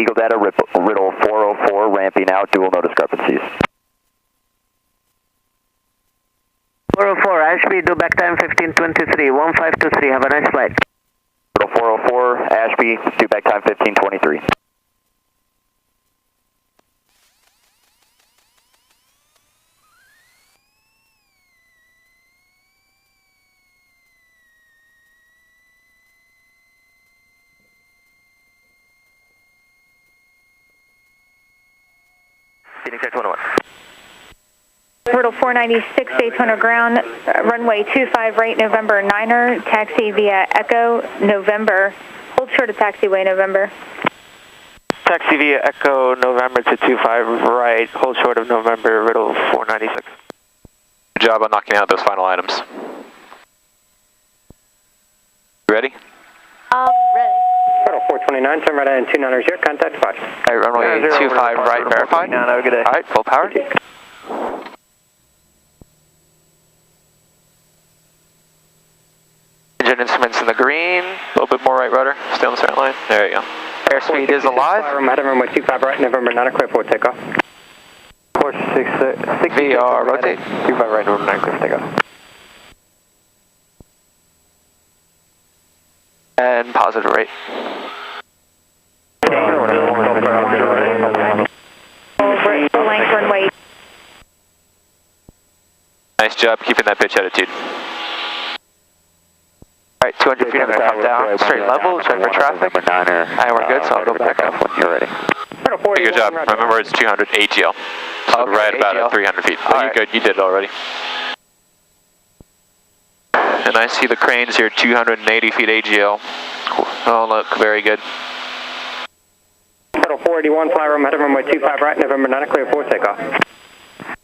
Eagle data, Riddle 404, ramping out, dual no discrepancies. 404, Ashby, do back time 1523, 1523, have a nice flight. Riddle 404, Ashby, do back time 1523. Phoenix X-101. Riddle 496, Daytona ground, runway 25 right, November 9er, taxi via Echo, November, hold short of taxiway, November. Taxi via Echo, November to 25 right, hold short of November, Riddle 496. Good job on knocking out those final items. You ready? Ready. Riddle 429, turn right and 290, contact spot. Alright, runway 25 right, verified. Have a good day. Alright, full power. Engine instruments in the green, a little bit more right rudder, stay on the center line. There you go. Airspeed is alive. Heading runway 25 right, November 9, clear for takeoff. 466, VR, rotate. 25 right, November 9, clear for takeoff. And positive rate. Length runway. Nice job keeping that pitch attitude. Alright, 200 feet, I'm going to come down, straight level, check for traffic. Alright, we're good, so I'll go back up when you're ready. Good job. Remember, it's 200 AGL. So okay, right about at 300 feet. Oh, you're good, you did it already. And I see the cranes here, 280 feet AGL. Oh, look, very good. Riddle 481, fly room, heading runway 25 right, November 9, clear for takeoff.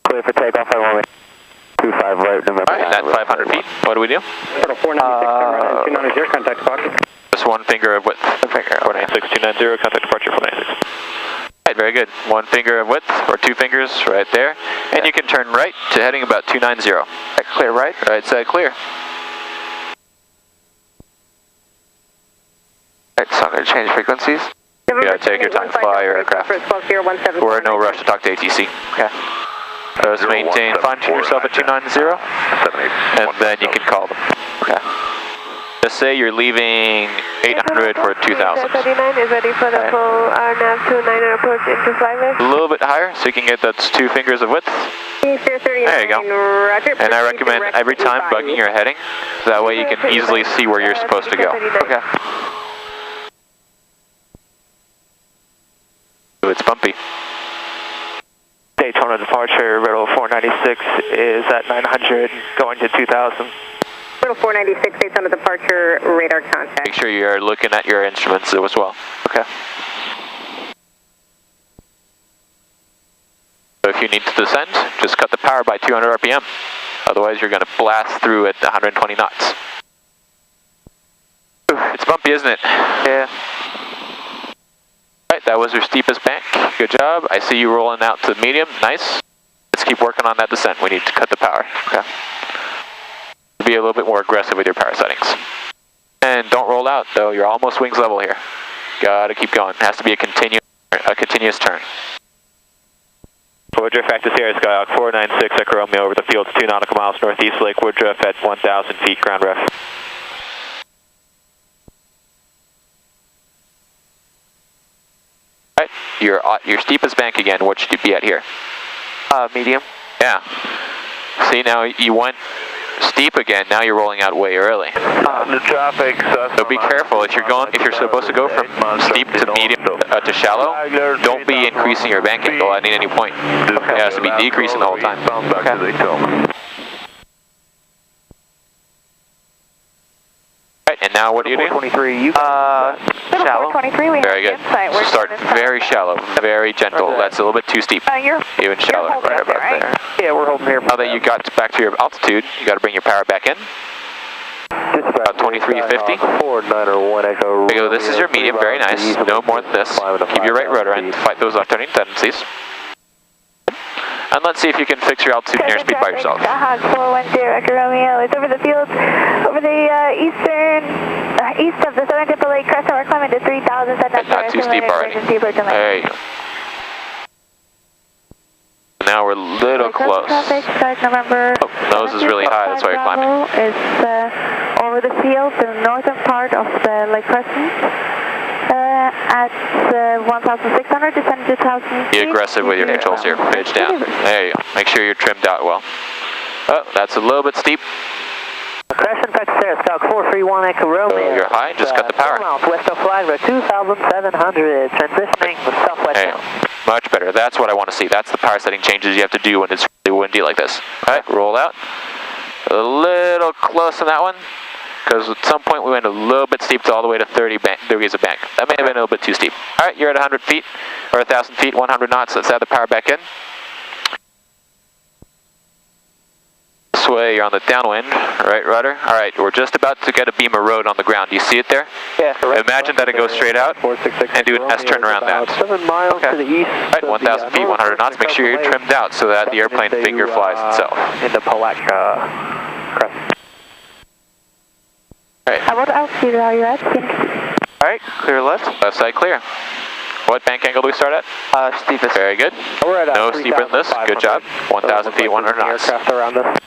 Clear for takeoff, I want 25 right, November 9. Alright, that's 500 feet. What do we do? Riddle 496, turn right and 290, contact spot. Just one finger of width. One finger. 496, 290, contact departure 496. Alright, very good. One finger of width, or two fingers right there. And you can turn right to heading about 290. Right, clear right, right side clear. Alright, so I'm going to change frequencies. You gotta take your time to fly your aircraft. We're in no rush to talk to ATC. Okay. Just maintain, fine-tune yourself at 290, and then you can call them. Okay. Just say you're leaving 800 for 2000. 39 is ready for the full RNAV 29 approach into flyway. A little bit higher, so you can get those two fingers of width. There you go. And I recommend every time bugging your heading, so that way you can easily see where you're supposed to go. Okay. Ooh, it's bumpy. Daytona departure, Riddle 496 is at 900, going to 2000. Riddle 496, Daytona departure, radar contact. Make sure you're looking at your instruments as well. Okay. So if you need to descend, just cut the power by 200 RPM. Otherwise, you're going to blast through at 120 knots. Ooh, it's bumpy, isn't it? Yeah. Alright, that was your steepest bank. Good job. I see you rolling out to medium. Nice. Let's keep working on that descent. We need to cut the power. Okay. Be a little bit more aggressive with your power settings. And don't roll out, though. You're almost wings level here. Gotta keep going. It has to be a continuous turn. Woodruff active Sierra Skyhawk 496 Echo Romeo over the fields 2 nautical miles northeast Lake Woodruff at 1,000 feet ground ref. Alright, your steepest bank again, what should you be at here? Medium. Yeah. See, now you went steep again, now you're rolling out way early. The traffic. So be careful, if you're supposed to go from steep to medium to shallow, don't be increasing your bank angle at any point. It has to be decreasing the whole time. Okay. Right, and now what do you do? 423, Shallow. 423, we very good. So start very shallow, very gentle. That's a little bit too steep. Even shallower, right about there. Yeah, we're holding here. Now that you got back to your altitude, you got to bring your power back in. About 2350. There you go. This is your medium. Very nice. No more than this. Keep your right rudder in. Fight those left turning tendencies. And let's see if you can fix your altitude and airspeed by yourself. Skyhawk 410 Echo Romeo. It's over the fields, over the eastern east of the Southern Tip of Lake Crescent, we're climbing to 3,000. Not too steep already. There you go. Now we're a little close. Traffic, November. Oh, nose is really high, that's why you're climbing. It's over the field, the northern part of the Lake Crescent. At 1,600, descend to 2,000. Be aggressive with your controls here. Pitch down. There you go. Make sure you're trimmed out well. Oh, that's a little bit steep. Crescent, touch Sarah, Scout 431 Echo Romeo. So you're high, just cut the power. West of Flagler, 2,700, transitioning with southwest. There you go. Much better. That's what I want to see. That's the power setting changes you have to do when it's really windy like this. Alright, roll out. A little close on that one, because at some point we went a little bit steep to all the way to 30 degrees of bank. That may have been a little bit too steep. Alright, you're at 100 feet, or 1,000 feet, 100 knots. Let's add the power back in. This way, you're on the downwind, right rudder. Alright, we're just about to get a beam of road on the ground. Do you see it there? Yeah, correct. Imagine that it goes straight out and do an S-turn around that. 7 miles to the east. Alright, 1,000 feet, 100 knots. Make sure you're trimmed out so that the airplane finger flies itself. Into Palatka Crescent. Alright. What altitude are you at? Alright, clear left. Left side clear. What bank angle do we start at? Steepest. Very good. We're at, no steeper than this. Good job. 1,000 feet, 100 knots. Aircraft around us.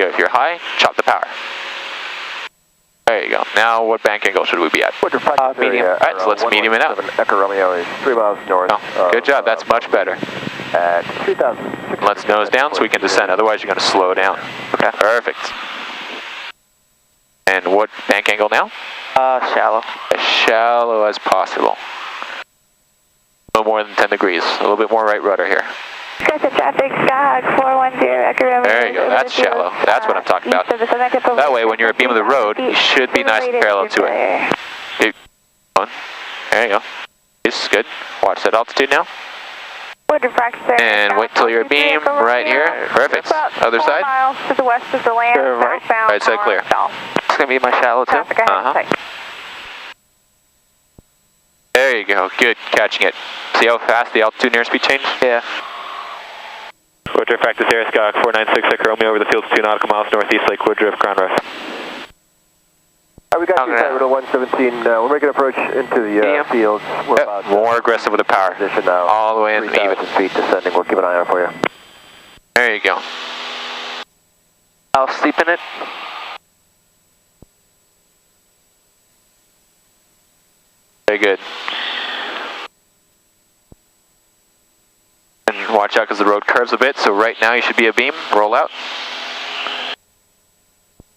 If you're high, chop the power. There you go. Now, what bank angle should we be at? Medium. Alright, so let's medium it out. Echo Romeo is 3 miles north. Oh, good job. That's much better. At 2,000. Let's nose down so we can descend. Otherwise, you're going to slow down. Okay. Perfect. And what bank angle now? Shallow. As shallow as possible. No more than 10 degrees. A little bit more right rudder here. Crescent traffic, Skyhawk 410, Echo Romeo. There you go. That's shallow. That's what I'm talking about. That way, when you're at beam of the road, you should be nice and parallel to it. Keep going. There you go. This is good. Watch that altitude now. And wait till you're at beam right here. Perfect. Other side. 4 miles to the west of the land. Sure, right. Right side clear. It's going to be my shallow too. There you go. Good. Catching it. See how fast the altitude and airspeed change? Yeah. Woodruff, practice air, Skyhawk 496, Echo Romeo over the fields 2 nautical miles northeast Lake Woodruff, ground ref. We got you at 117. We're making an approach into the fields. We're about more aggressive with the power. Position now. All the way in even. 3,000 feet descending. We'll keep an eye out for you. There you go. I'll steepen it. Very good. And watch out because the road curves a bit, so right now you should be a beam. Roll out.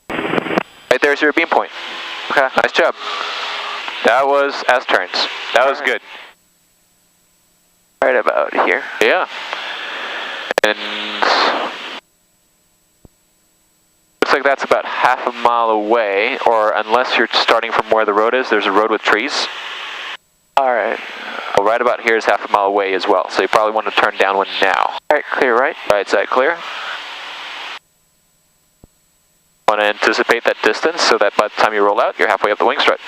Right there's your beam point. Okay, nice job. That was S-turns. That was good. Right about here. Yeah. And looks like that's about half a mile away, or unless you're starting from where the road is, there's a road with trees. Alright. Well, right about here is half a mile away as well, so you probably want to turn downwind now. Alright, clear right. Right side clear. Want to anticipate that distance so that by the time you roll out, you're halfway up the wing strut.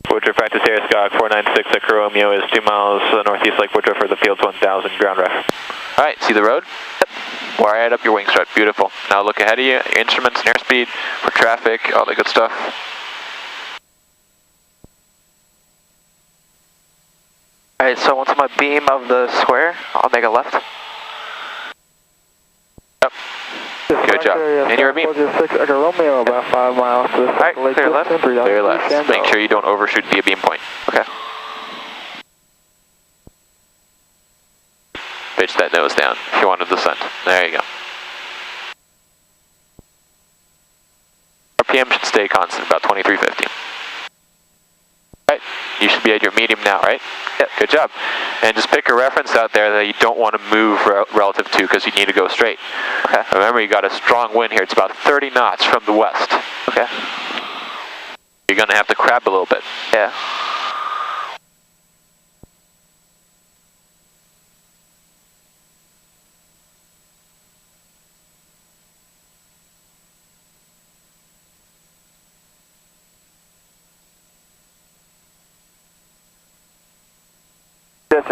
Woodruff, practice air, Skyhawk 496, Echo Romeo is 2 miles northeast Lake Woodruff for the fields 1,000, ground ref. Alright, see the road? Yep. Wire up your wing strut. Beautiful. Now look ahead of you, instruments and airspeed for traffic, all the good stuff. Alright, so once my beam of the square, I'll make a left. Yep. Good job. And you're a beam. Echo Romeo, about 5 miles to the Alright, clear left. Clear left. Make sure you don't overshoot the beam point. Okay. Pitch that nose down if you want to descend. There you go. RPM should stay constant, about 2350. Right, you should be at your medium now, right? Yep. Good job. And just pick a reference out there that you don't want to move relative to because you need to go straight. Okay. Remember, you got a strong wind here. It's about 30 knots from the west. Okay. You're going to have to crab a little bit. Yeah.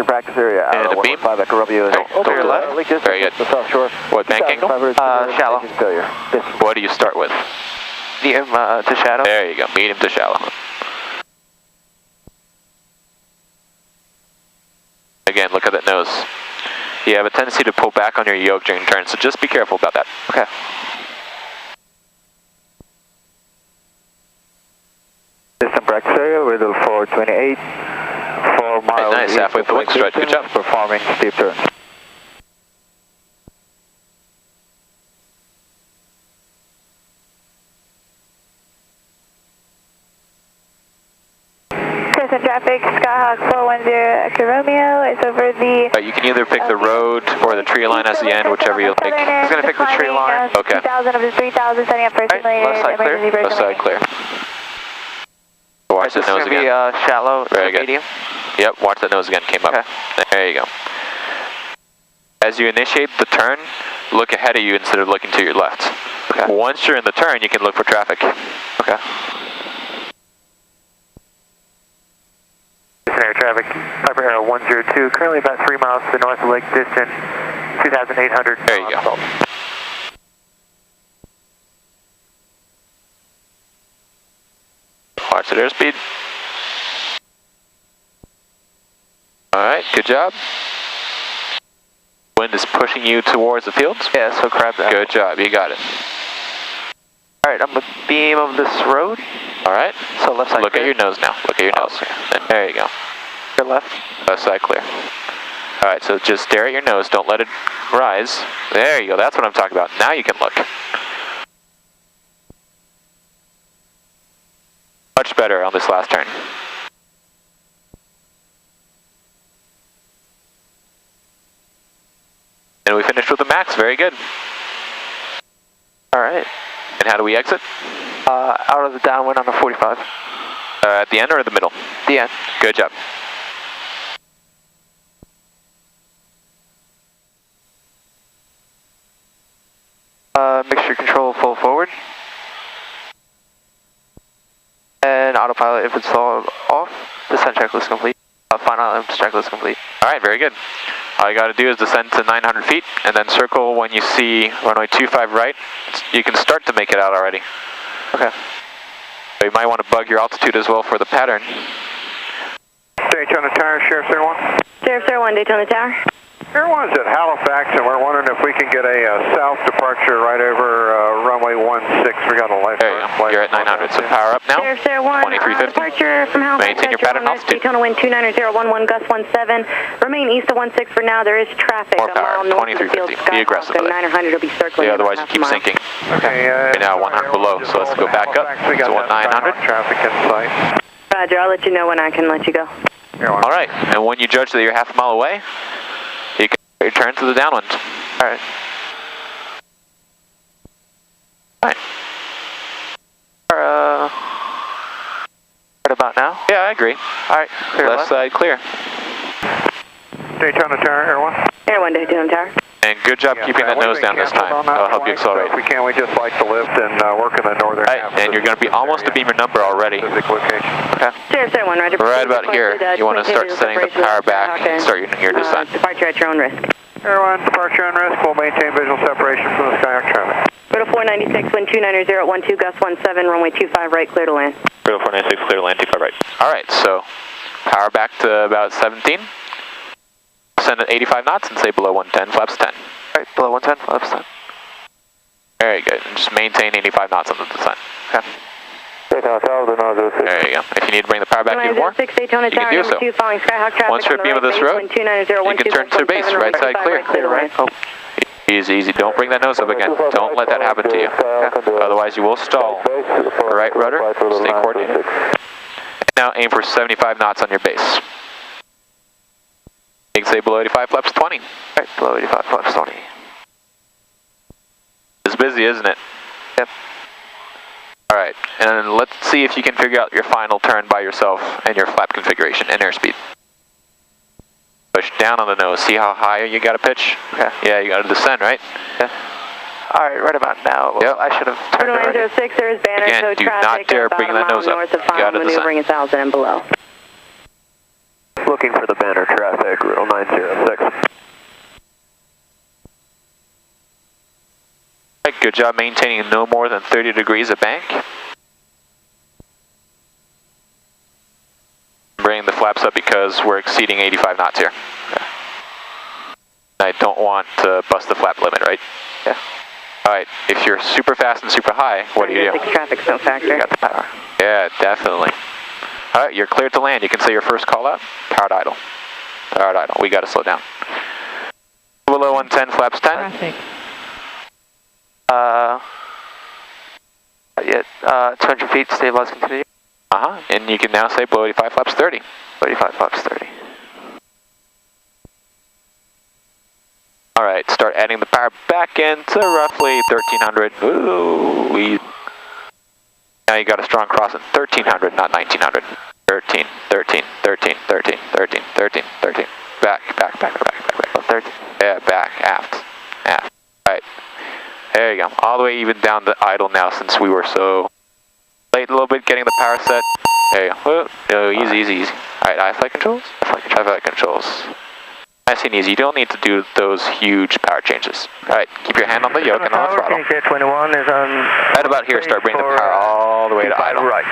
Houston practice area. And a beam. 5 Echo Romeo. Go to your left. Very good. The South Shore. What bank angle? Shallow. Failure. What do you start with? Medium to shadow. There you go, medium to shallow. Again, look at that nose. You have a tendency to pull back on your yoke during turns, so just be careful about that. Okay. Houston practice area, Riddle 428, 4 miles. Nice, halfway up the wing stretch, good job. Performing steep turns. Traffic, Skyhawk 410 Echo Romeo is over the... You can either pick the road or the tree line as the end, whichever you like. I'm going to pick the tree line. Okay. 2,000 up to 3,000, setting up first Left side clear. Left side clear. Watch that nose again. Be, shallow, Very good. medium. Yep, watch that nose again, came up. Okay. There you go. As you initiate the turn, look ahead of you instead of looking to your left. Okay. Once you're in the turn, you can look for traffic. Okay. Air traffic, Piper Arrow 102, currently about 3 miles to the north of Lake Distant, 2,800. There you go. Watch the airspeed. Alright, good job. Wind is pushing you towards the fields? Yeah, so grab that. Good job, you got it. Alright, I'm going to beam of this road. Alright, So left side look clear. at your nose now. Look at your nose. And there you go. Your left. Left side clear. Alright, so just stare at your nose. Don't let it rise. There you go. That's what I'm talking about. Now you can look. Much better on this last turn. And we finished with the max. Very good. Alright. And how do we exit? Out of the downwind on a 45. At the end or at the middle? The end. Good job. Mixture control full forward. And autopilot if it's all off. Descent checklist complete. Final checklist complete. Alright, very good. All you got to do is descend to 900 feet and then circle when you see runway 25 right. You can start to make it out already. Okay. So you might want to bug your altitude as well for the pattern. Daytona Tower, Sheriff's Air 1. Sheriff's Air 1, Daytona Tower. Air 1's at Halifax, and we're wondering if we can get a south departure right over runway 16. We got a light. There you go. You're at 900, so power up now. Sheriff's Air 1, 2350. departure from Halifax. Maintain your pattern altitude. Daytona wind 29011, gust 17. Remain east of 16 for now. There is traffic More power, a mile north of the field. 2350. Be aggressive with it. 900 will be circling. Yeah, otherwise you keep sinking. Okay, You're now 100 below, so let's go back up to 900. Traffic in sight. Roger, I'll let you know when I can let you go. All right, and when you judge that you're half a mile away, you can return to the downwind. All right. All right. Right about now? Yeah, I agree. All right, clear Left side clear. Daytona Tower, Air 1. Air 1, Daytona Tower. And good job keeping that nose down this time. That'll help you accelerate. If we can, we just like to lift and work in the northern All right, half. and you're going to be almost to beam your number already. Specific location. Okay. Sheriff's Air 1, Roger. Right about here, you want to start setting the power back and start your descent. Departure at your own risk. Air 1, departure on risk. We'll maintain visual separation from the Skyhawk traffic. Riddle 496, wind 290.12, gust 17, runway 25 right, clear to land. Riddle 496, clear to land, 25 right. All right, so power back to about 17. Send at 85 knots and say below 110, flaps 10. All right, below 110, flaps 10. Very good, and just maintain 85 knots on the descent. Okay. There you go. If you need to bring the power back even more, you can do so. Once you're at beam of this road, you can turn to base, right side clear. Oh. Easy, easy. Don't bring that nose up again. Don't let that happen to you. Otherwise, you will stall. Right rudder, stay coordinated. Now aim for 75 knots on your base. You can say below 85, flaps 20. Right, below 85, flaps 20. It's busy, isn't it? Yep. All right, and let's see if you can figure out your final turn by yourself and your flap configuration and airspeed. Push down on the nose. See how high you got to pitch? Okay. Yeah, you got to descend, right? Yeah. All right, right about now. Well, yep. I should have turned already. 0906, there is banner, Again, so do traffic not dare about bring a that mile nose up. north of You final got to descend. maneuvering 1,000 and below. looking for the banner traffic, Riddle 906. Right, good job maintaining no more than 30 degrees of bank. Bringing the flaps up because we're exceeding 85 knots here. Okay. I don't want to bust the flap limit, right? Yeah. Alright, if you're super fast and super high, what do you do? Traffic's no factor. You got the power. Yeah, definitely. Alright, you're cleared to land. You can say your first call out. Powered idle. Powered idle. We got to slow down. Below 110, flaps 10. Traffic. Yeah, 200 feet, stabilize, continue. And you can now say below 85, flaps 30. 35 flaps 30. Alright, start adding the power back into roughly 1300. Ooh, now you got a strong cross at 1300, not 1900. 13, 13, 13, 13, 13, 13, 13. Back. 13. Yeah, back, aft. Alright, there you go. All the way even down to idle now since we were so late a little bit getting the power set. There you go. Oh, easy. Alright, I-flight controls? I-flight controls. Nice and easy. You don't need to do those huge power changes. Alright, keep your hand on the yoke and on the throttle. Phoenix Air 21 is on... Right about here, start bringing the power all the way to idle. Right.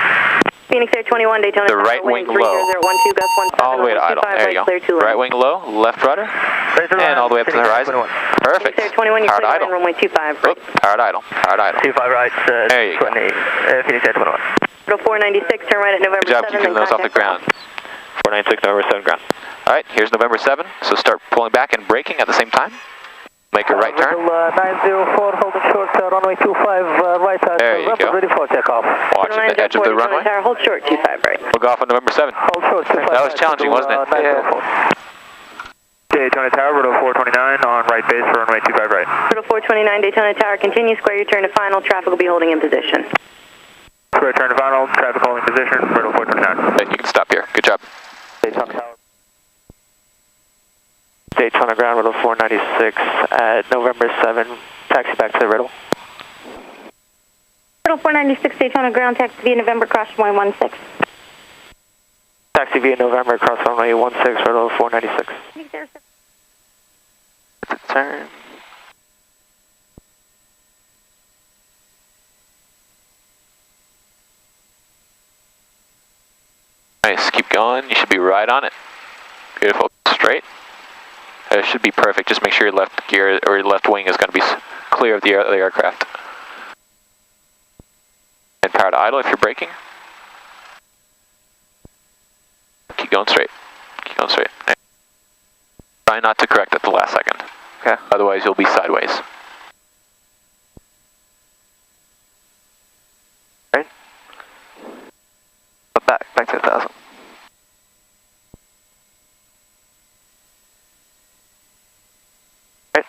Phoenix Air 21, Daytona. The right wing low. 3012, Gus 17. All the way to idle. There you go. Right wing low, left rudder, and all the way up to the horizon. Perfect. Phoenix Air 21, Powered idle. runway 25. Oop, powered idle. 25 right, there you 20, Phoenix Air 21. 496, turn right at November 7. Good job keeping those off the ground. 496, November 7 ground. Alright, here's November 7, so start pulling back and braking at the same time. Make a right turn. 904, holding short, runway 25, right side. There you go. Ready for takeoff. Watching the edge of the runway. Hold short, 25 right. We'll go off on November 7. Hold short, 25 That was challenging, wasn't it? Yeah. Daytona Tower, Riddle 429 on right base for runway 25 right. Riddle 429, Daytona Tower, continue, square your turn to final, traffic will be holding in position. Square turn to final, traffic holding position, Riddle 429. Okay, you can stop here. Good job. Daytona Tower. Daytona ground, Riddle 496 at November 7. Taxi back to the Riddle. Riddle 496, Daytona ground, taxi via November, cross runway 16. Taxi via November, cross runway 16, Riddle 496. Turn. Nice, keep going. You should be right on it. Beautiful. Straight. It should be perfect. Just make sure your left gear or your left wing is going to be clear of the aircraft. And power to idle if you're braking. Keep going straight. Keep going straight. Try not to correct at the last second. Okay. Otherwise you'll be sideways. Right. But back to 1,000. Right.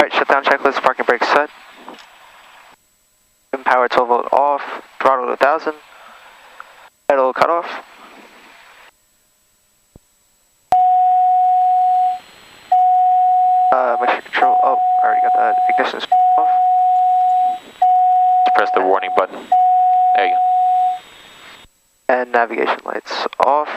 Alright, shutdown checklist, parking brake set. Power 12 volt off, throttle to 1,000. Idle cut off. Make sure control, oh, I already got that, ignition off. Just press the warning button. There you go. And navigation lights off.